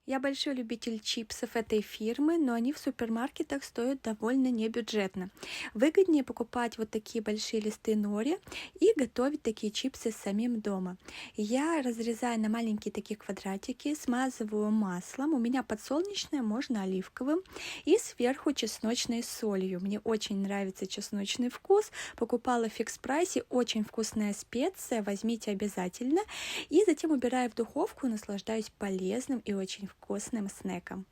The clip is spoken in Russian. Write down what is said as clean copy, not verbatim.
Я большой любитель чипсов этой фирмы, но они в супермаркетах стоят довольно небюджетно. Выгоднее покупать вот такие большие листы нори и готовить такие чипсы самим дома. Я разрезаю на маленькие такие квадратики, смазываю маслом. У меня подсолнечное, можно оливковым. И сверху чесночной солью. Мне очень нравится чесночный вкус. Покупала в фикс прайсе. Очень вкусная специя. Возьмите обязательно. И затем убираю в духовку, наслаждаюсь полезным и очень вкусным снеком.